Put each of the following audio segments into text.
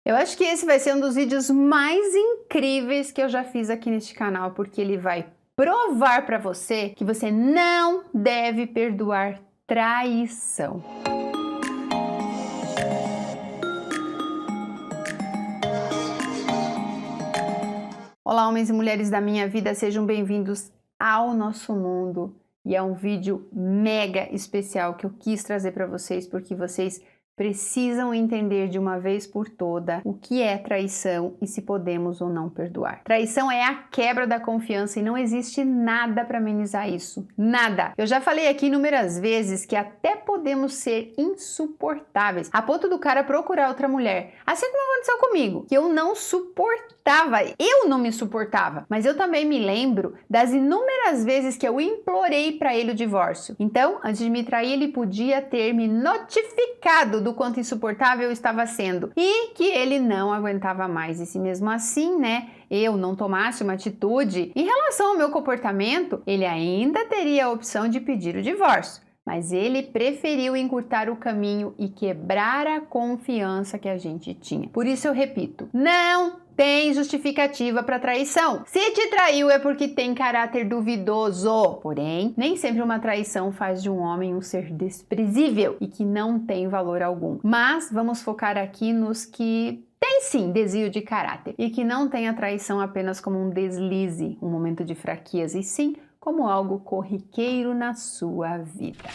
Eu acho que esse vai ser um dos vídeos mais incríveis que eu já fiz aqui neste canal, porque ele vai provar para você que você não deve perdoar traição. Olá, homens e mulheres da minha vida, sejam bem-vindos ao nosso mundo. E é um vídeo mega especial que eu quis trazer para vocês, porque vocês precisam entender de uma vez por toda o que é traição e se podemos ou não perdoar. Traição é a quebra da confiança e não existe nada para amenizar isso. Nada! Eu já falei aqui inúmeras vezes que até podemos ser insuportáveis, a ponto do cara procurar outra mulher. Assim como aconteceu comigo, que eu não suportava. Eu não me suportava, mas eu também me lembro das inúmeras vezes que eu implorei para ele o divórcio. Então, antes de me trair, ele podia ter me notificado do quanto insuportável eu estava sendo e que ele não aguentava mais. E se mesmo assim, eu não tomasse uma atitude em relação ao meu comportamento, ele ainda teria a opção de pedir o divórcio. Mas ele preferiu encurtar o caminho e quebrar a confiança que a gente tinha. Por isso eu repito, não tem justificativa para traição. Se te traiu é porque tem caráter duvidoso. Porém, nem sempre uma traição faz de um homem um ser desprezível e que não tem valor algum. Mas vamos focar aqui nos que tem sim desvio de caráter e que não tem a traição apenas como um deslize, um momento de fraqueza, e sim como algo corriqueiro na sua vida.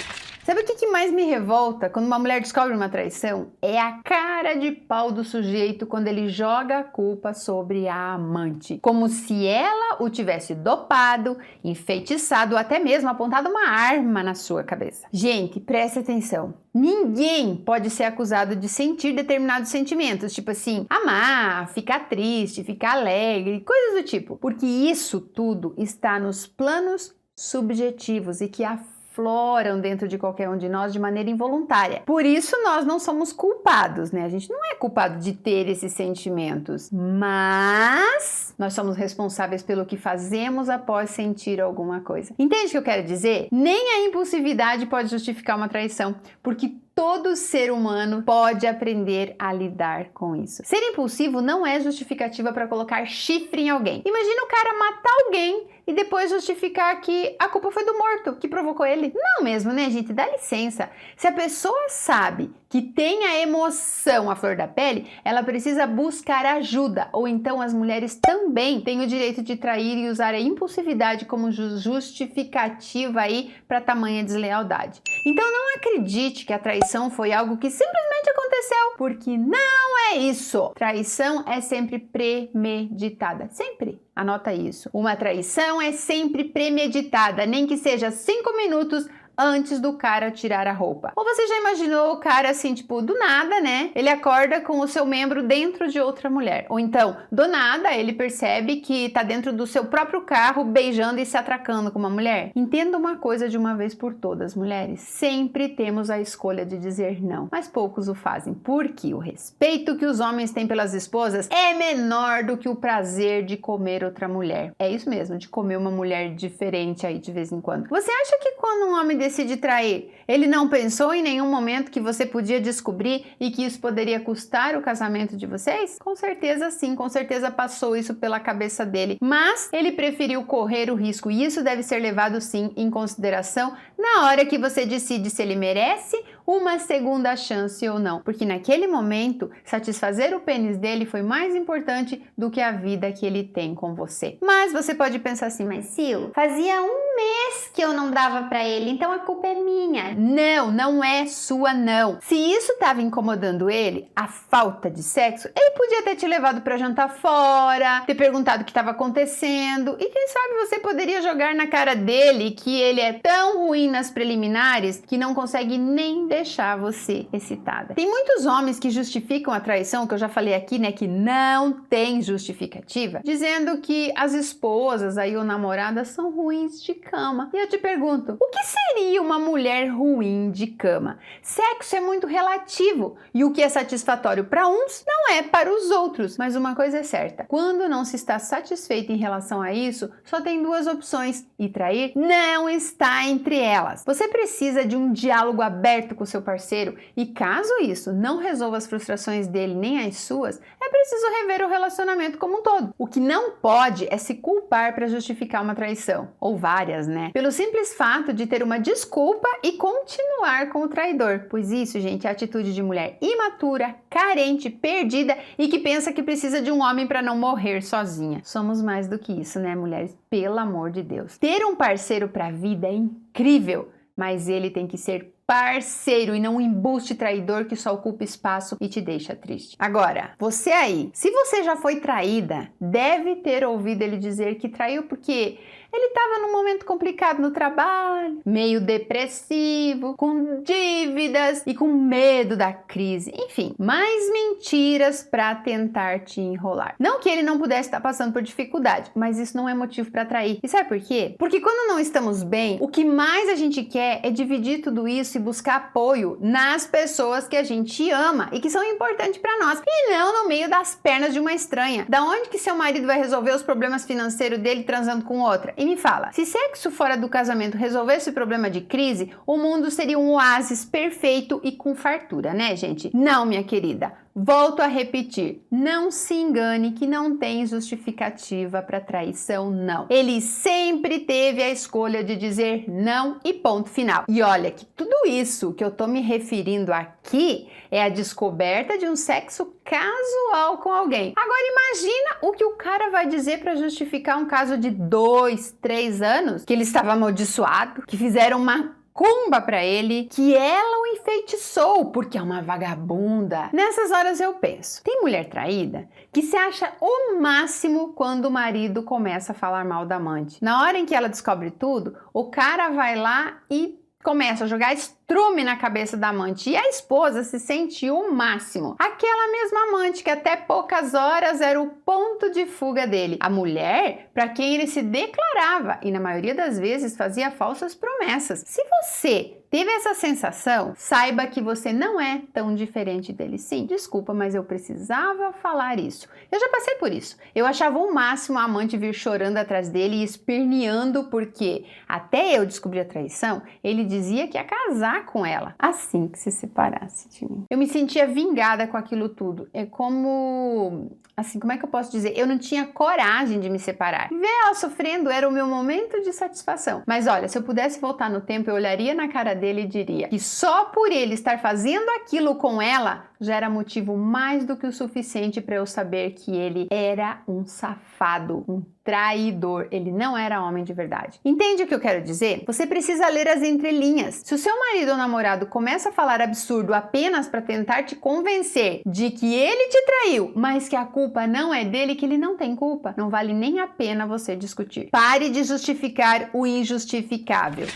Sabe o que mais me revolta quando uma mulher descobre uma traição? É a cara de pau do sujeito quando ele joga a culpa sobre a amante. Como se ela o tivesse dopado, enfeitiçado ou até mesmo apontado uma arma na sua cabeça. Gente, preste atenção. Ninguém pode ser acusado de sentir determinados sentimentos, tipo assim, amar, ficar triste, ficar alegre, coisas do tipo. Porque isso tudo está nos planos subjetivos e que afloram dentro de qualquer um de nós de maneira involuntária. Por isso nós não somos culpados, A gente não é culpado de ter esses sentimentos, mas nós somos responsáveis pelo que fazemos após sentir alguma coisa. Entende o que eu quero dizer? Nem a impulsividade pode justificar uma traição, porque todo ser humano pode aprender a lidar com isso. Ser impulsivo não é justificativa para colocar chifre em alguém. Imagina o cara matar alguém e depois justificar que a culpa foi do morto, que provocou ele. Não mesmo, gente? Dá licença. Se a pessoa sabe que tem a emoção à flor da pele, ela precisa buscar ajuda. Ou então as mulheres também têm o direito de trair e usar a impulsividade como justificativa aí para tamanha deslealdade. Então não acredite que a traição foi algo que simplesmente aconteceu, porque não é isso. Traição é sempre premeditada, sempre. Anota isso. Uma traição é sempre premeditada, nem que seja 5 minutos antes do cara tirar a roupa. Ou você já imaginou o cara assim, tipo, do nada, Ele acorda com o seu membro dentro de outra mulher. Ou então, do nada, ele percebe que tá dentro do seu próprio carro, beijando e se atracando com uma mulher. Entenda uma coisa de uma vez por todas, mulheres. Sempre temos a escolha de dizer não, mas poucos o fazem, porque o respeito que os homens têm pelas esposas é menor do que o prazer de comer outra mulher. É isso mesmo, de comer uma mulher diferente aí de vez em quando. Você acha que quando um homem decide trair, ele não pensou em nenhum momento que você podia descobrir e que isso poderia custar o casamento de vocês? Com certeza sim, com certeza passou isso pela cabeça dele, mas ele preferiu correr o risco e isso deve ser levado sim em consideração na hora que você decide se ele merece uma segunda chance ou não, porque naquele momento satisfazer o pênis dele foi mais importante do que a vida que ele tem com você. Mas você pode pensar assim, mas Sil, fazia um mês que eu não dava pra ele, então a culpa é minha. Não, não é sua não. Se isso estava incomodando ele, a falta de sexo, ele podia ter te levado pra jantar fora, ter perguntado o que estava acontecendo e quem sabe você poderia jogar na cara dele que ele é tão ruim nas preliminares que não consegue nem deixar você excitada. Tem muitos homens que justificam a traição, que eu já falei aqui, que não tem justificativa, dizendo que as esposas aí ou namoradas são ruins de cama. E eu te pergunto, o que seria uma mulher ruim de cama? Sexo é muito relativo e o que é satisfatório para uns não é para os outros. Mas uma coisa é certa, quando não se está satisfeito em relação a isso, só tem duas opções e trair não está entre elas. Você precisa de um diálogo aberto com com o seu parceiro e caso isso não resolva as frustrações dele nem as suas, é preciso rever o relacionamento como um todo. O que não pode é se culpar para justificar uma traição, ou várias, né? Pelo simples fato de ter uma desculpa e continuar com o traidor, pois isso, gente, é atitude de mulher imatura, carente, perdida e que pensa que precisa de um homem para não morrer sozinha. Somos mais do que isso, né, mulheres? Pelo amor de Deus. Ter um parceiro para a vida é incrível, mas ele tem que ser parceiro e não um embuste traidor que só ocupa espaço e te deixa triste. Agora, você aí, se você já foi traída, deve ter ouvido ele dizer que traiu porque ele estava num momento complicado no trabalho, meio depressivo, com dívidas e com medo da crise. Enfim, mais mentiras para tentar te enrolar. Não que ele não pudesse estar passando por dificuldade, mas isso não é motivo para trair. E sabe por quê? Porque quando não estamos bem, o que mais a gente quer é dividir tudo isso e buscar apoio nas pessoas que a gente ama e que são importantes para nós, e não no meio das pernas de uma estranha. Da onde que seu marido vai resolver os problemas financeiros dele transando com outra? E me fala, se sexo fora do casamento resolvesse o problema de crise, o mundo seria um oásis perfeito e com fartura, né, gente? Não, minha querida. Volto a repetir, não se engane que não tem justificativa para traição, não. Ele sempre teve a escolha de dizer não e ponto final. E olha que tudo isso que eu tô me referindo aqui é a descoberta de um sexo casual com alguém. Agora imagina o que o cara vai dizer para justificar um caso de 2, 3 anos, que ele estava amaldiçoado, que fizeram uma macumba para ele, que ela o enfeitiçou porque é uma vagabunda. Nessas horas eu penso, tem mulher traída que se acha o máximo quando o marido começa a falar mal da amante. Na hora em que ela descobre tudo, o cara vai lá e começa a jogar estrume na cabeça da amante e a esposa se sente o máximo. Aquela mesma amante que até poucas horas era o ponto de fuga dele. A mulher para quem ele se declarava e na maioria das vezes fazia falsas promessas. Se você teve essa sensação, saiba que você não é tão diferente dele. Sim, desculpa, mas eu precisava falar isso. Eu já passei por isso. Eu achava o máximo a amante vir chorando atrás dele e esperneando porque até eu descobrir a traição, ele dizia que ia casar com ela, assim que se separasse de mim. Eu me sentia vingada com aquilo tudo. É como... assim, como é que eu posso dizer? Eu não tinha coragem de me separar. Ver ela sofrendo era o meu momento de satisfação. Mas olha, se eu pudesse voltar no tempo, eu olharia na cara dele e diria que só por ele estar fazendo aquilo com ela já era motivo mais do que o suficiente para eu saber que ele era um safado, um traidor. Ele não era homem de verdade. Entende o que eu quero dizer? Você precisa ler as entrelinhas. Se o seu marido ou namorado começa a falar absurdo apenas para tentar te convencer de que ele te traiu, mas que a culpa não é dele, que ele não tem culpa, não vale nem a pena você discutir. Pare de justificar o injustificável.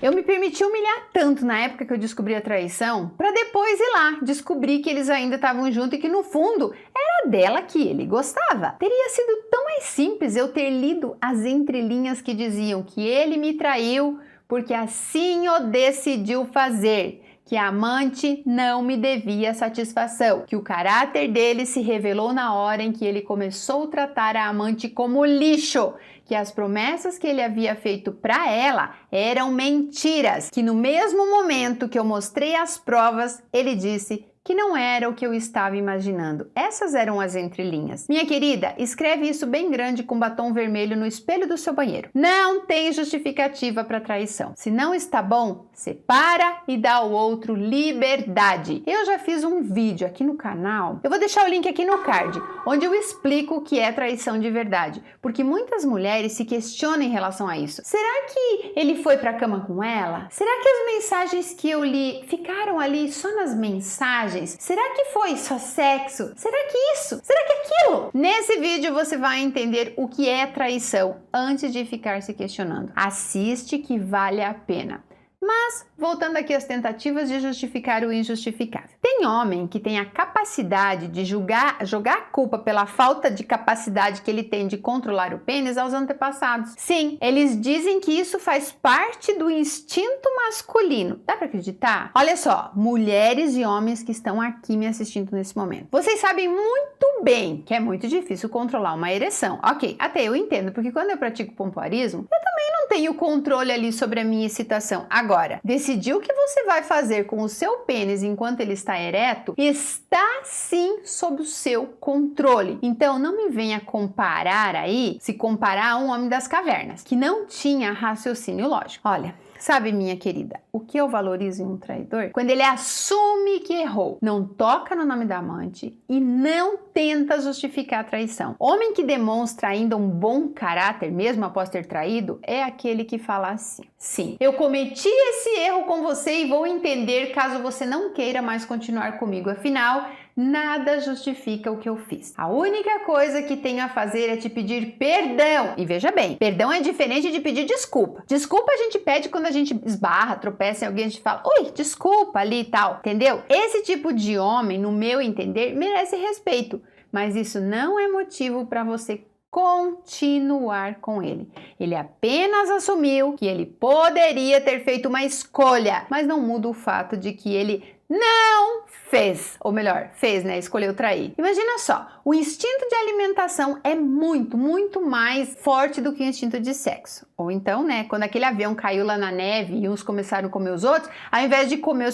Eu me permiti humilhar tanto na época que eu descobri a traição, para depois ir lá descobrir que eles ainda estavam juntos e que no fundo era dela que ele gostava. Teria sido tão mais simples eu ter lido as entrelinhas que diziam que ele me traiu porque assim o decidiu fazer, que a amante não me devia satisfação, que o caráter dele se revelou na hora em que ele começou a tratar a amante como lixo, que as promessas que ele havia feito para ela eram mentiras, que no mesmo momento que eu mostrei as provas, ele disse que não era o que eu estava imaginando. Essas eram as entrelinhas. Minha querida, escreve isso bem grande com batom vermelho no espelho do seu banheiro. Não tem justificativa para traição. Se não está bom, separa e dá ao outro liberdade. Eu já fiz um vídeo aqui no canal, eu vou deixar o link aqui no card, onde eu explico o que é traição de verdade, porque muitas mulheres se questionam em relação a isso. Será que ele foi para a cama com ela? Será que as mensagens que eu li ficaram ali só nas mensagens? Será que foi só sexo? Será que isso? Será que aquilo? Nesse vídeo você vai entender o que é traição antes de ficar se questionando. Assiste que vale a pena. Mas, voltando aqui às tentativas de justificar o injustificável. Tem homem que tem a capacidade de jogar a culpa pela falta de capacidade que ele tem de controlar o pênis aos antepassados. Sim, eles dizem que isso faz parte do instinto masculino. Dá pra acreditar? Olha só, mulheres e homens que estão aqui me assistindo nesse momento. Vocês sabem muito bem que é muito difícil controlar uma ereção. Ok, até eu entendo, porque quando eu pratico pompoarismo, eu também não tenho controle ali sobre a minha excitação. Agora, decidir o que você vai fazer com o seu pênis enquanto ele está ereto está sim sob o seu controle. Então não me venha comparar aí, se comparar a um homem das cavernas, que não tinha raciocínio lógico. Olha, sabe, minha querida, o que eu valorizo em um traidor? Quando ele assume que errou, não toca no nome da amante e não tenta justificar a traição. Homem que demonstra ainda um bom caráter, mesmo após ter traído, é aquele que fala assim: sim, eu cometi esse erro com você e vou entender caso você não queira mais continuar comigo. Afinal, nada justifica o que eu fiz. A única coisa que tenho a fazer é te pedir perdão. E veja bem, perdão é diferente de pedir desculpa. Desculpa a gente pede quando a gente esbarra, tropeça em alguém, a gente fala: oi, desculpa ali e tal, entendeu? Esse tipo de homem, no meu entender, merece respeito, mas isso não é motivo para você continuar com ele. Ele apenas assumiu que ele poderia ter feito uma escolha, mas não muda o fato de que ele não fez, ou melhor, fez, né? Escolheu trair. Imagina só, o instinto de alimentação é muito mais forte do que o instinto de sexo. Ou então, né, quando aquele avião caiu lá na neve e uns começaram a comer os outros, ao invés de comer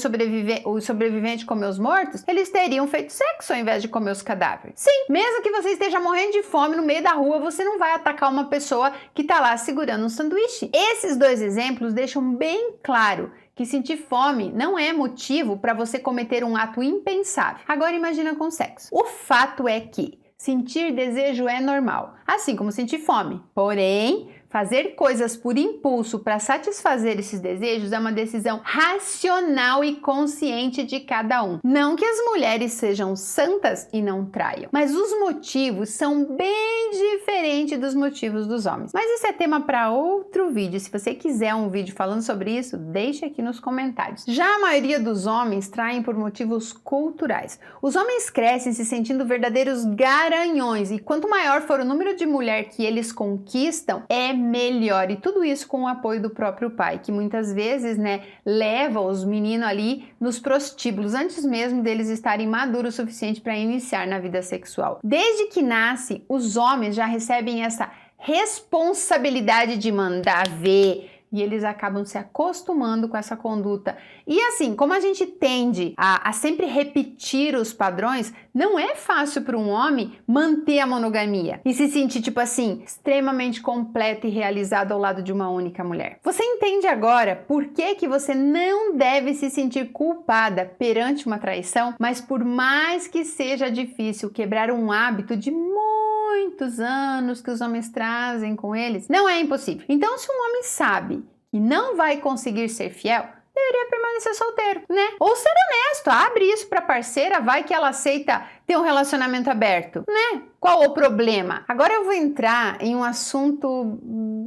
o sobrevivente comer os mortos, eles teriam feito sexo ao invés de comer os cadáveres. Sim, mesmo que você esteja morrendo de fome no meio da rua, você não vai atacar uma pessoa que tá lá segurando um sanduíche. Esses dois exemplos deixam bem claro que sentir fome não é motivo para você cometer um ato impensável. Agora imagina com sexo. O fato é que sentir desejo é normal, assim como sentir fome. Porém, fazer coisas por impulso para satisfazer esses desejos é uma decisão racional e consciente de cada um. Não que as mulheres sejam santas e não traiam, mas os motivos são bem diferentes dos motivos dos homens. Mas isso é tema para outro vídeo. Se você quiser um vídeo falando sobre isso, deixe aqui nos comentários. Já a maioria dos homens traem por motivos culturais. Os homens crescem se sentindo verdadeiros garanhões e quanto maior for o número de mulher que eles conquistam, é melhor. E tudo isso com o apoio do próprio pai, que muitas vezes, né, leva os meninos ali nos prostíbulos, antes mesmo deles estarem maduros o suficiente para iniciar na vida sexual. Desde que nasce, os homens já recebem essa responsabilidade de mandar ver, e eles acabam se acostumando com essa conduta. E assim, como a gente tende a sempre repetir os padrões, não é fácil para um homem manter a monogamia e se sentir, tipo assim, extremamente completo e realizado ao lado de uma única mulher. Você entende agora por que você não deve se sentir culpada perante uma traição, mas por mais que seja difícil quebrar um hábito de muitos anos que os homens trazem com eles, não é impossível. Então, se um homem sabe que não vai conseguir ser fiel, deveria permanecer solteiro, né? Ou ser honesto, abre isso pra parceira, vai que ela aceita ter um relacionamento aberto, né? Qual o problema? Agora eu vou entrar em um assunto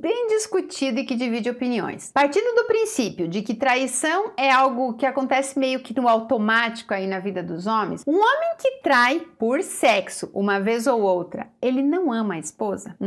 bem discutido e que divide opiniões. Partindo do princípio de que traição é algo que acontece meio que no automático aí na vida dos homens, um homem que trai por sexo uma vez ou outra, ele não ama a esposa?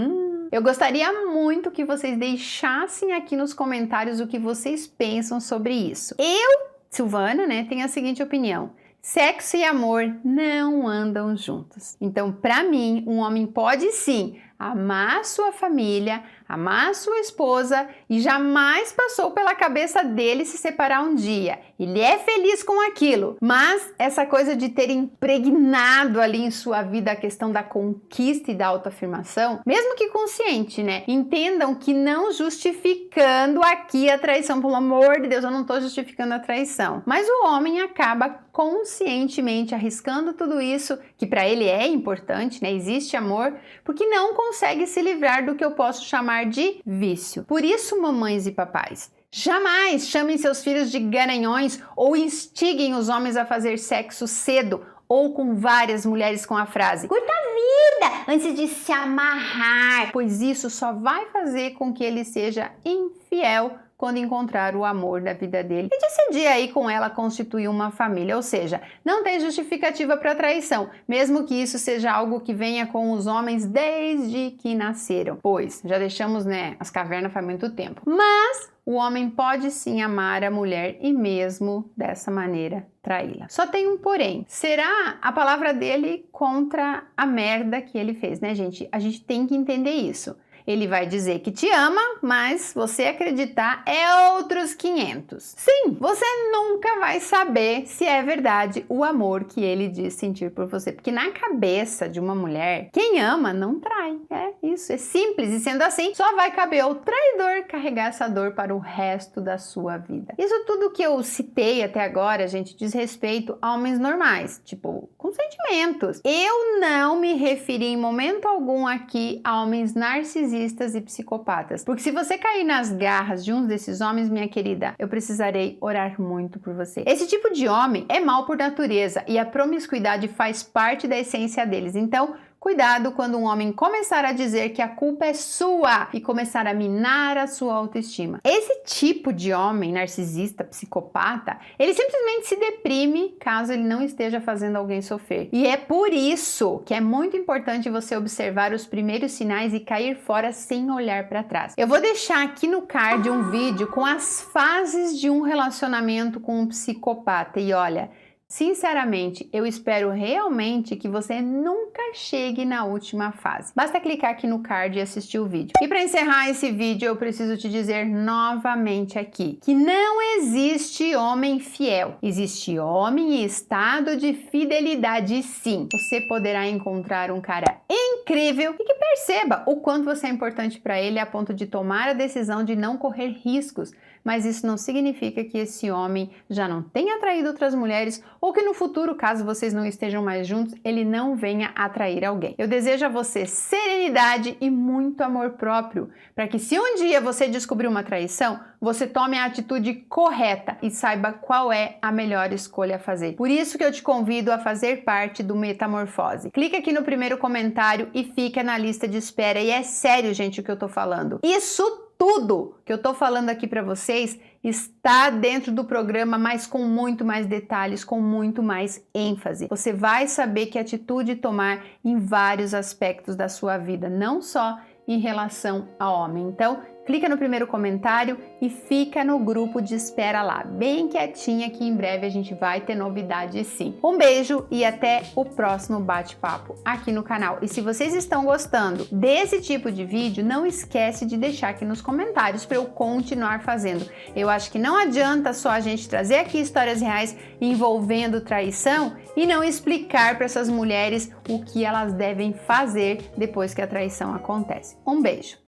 Eu gostaria muito que vocês deixassem aqui nos comentários o que vocês pensam sobre isso. Eu, Silvana, né, tenho a seguinte opinião: sexo e amor não andam juntos. Então, para mim, um homem pode sim amar sua família, amar sua esposa e jamais passou pela cabeça dele se separar um dia. Ele é feliz com aquilo, mas essa coisa de ter impregnado ali em sua vida a questão da conquista e da autoafirmação, mesmo que consciente, né? Entendam que não justificando aqui a traição, pelo amor de Deus, eu não tô justificando a traição. Mas o homem acaba conscientemente arriscando tudo isso, que para ele é importante, né? Existe amor, porque não consegue se livrar do que eu posso chamar de vício. Por isso, mamães e papais, jamais chamem seus filhos de garanhões ou instiguem os homens a fazer sexo cedo ou com várias mulheres com a frase "curta a vida" antes de se amarrar, pois isso só vai fazer com que ele seja infiel quando encontrar o amor da vida dele e decidir aí com ela constituir uma família. Ou seja, não tem justificativa para traição, mesmo que isso seja algo que venha com os homens desde que nasceram, pois já deixamos, né, as cavernas faz muito tempo. Mas o homem pode sim amar a mulher e mesmo dessa maneira traí-la. Só tem um porém. Será a palavra dele contra a merda que ele fez, né, gente? A gente tem que entender isso. Ele vai dizer que te ama, mas você acreditar é outros 500. Sim, você nunca vai saber se é verdade o amor que ele diz sentir por você, porque na cabeça de uma mulher, quem ama não trai. É isso, é simples. E sendo assim, só vai caber ao traidor carregar essa dor para o resto da sua vida. Isso tudo que eu citei até agora, gente, diz respeito a homens normais, tipo, com sentimentos. Eu não me referi em momento algum aqui a homens narcisistas e psicopatas, porque se você cair nas garras de um desses homens, minha querida, eu precisarei orar muito por você. Esse tipo de homem é mau por natureza e a promiscuidade faz parte da essência deles. Então, cuidado quando um homem começar a dizer que a culpa é sua e começar a minar a sua autoestima. Esse tipo de homem narcisista, psicopata, ele simplesmente se deprime caso ele não esteja fazendo alguém sofrer. E é por isso que é muito importante você observar os primeiros sinais e cair fora sem olhar para trás. Eu vou deixar aqui no card um vídeo com as fases de um relacionamento com um psicopata. E olha, sinceramente, eu espero realmente que você nunca chegue na última fase. Basta clicar aqui no card e assistir o vídeo. E para encerrar esse vídeo, eu preciso te dizer novamente aqui que não existe homem fiel. Existe homem em estado de fidelidade, sim. Você poderá encontrar um cara incrível e que perceba o quanto você é importante para ele a ponto de tomar a decisão de não correr riscos. Mas isso não significa que esse homem já não tenha atraído outras mulheres ou que no futuro, caso vocês não estejam mais juntos, ele não venha atrair alguém. Eu desejo a você serenidade e muito amor próprio, para que se um dia você descobrir uma traição, você tome a atitude correta e saiba qual é a melhor escolha a fazer. Por isso que eu te convido a fazer parte do Metamorfose. Clica aqui no primeiro comentário e fica na lista de espera. E é sério, gente, o que eu tô falando. Isso tudo que eu tô falando aqui para vocês está dentro do programa, mas com muito mais detalhes, com muito mais ênfase. Você vai saber que atitude tomar em vários aspectos da sua vida, não só em relação ao homem. Então, clica no primeiro comentário e fica no grupo de espera lá, bem quietinha, que em breve a gente vai ter novidade sim. Um beijo e até o próximo bate-papo aqui no canal. E se vocês estão gostando desse tipo de vídeo, não esquece de deixar aqui nos comentários para eu continuar fazendo. Eu acho que não adianta só a gente trazer aqui histórias reais envolvendo traição e não explicar para essas mulheres o que elas devem fazer depois que a traição acontece. Um beijo!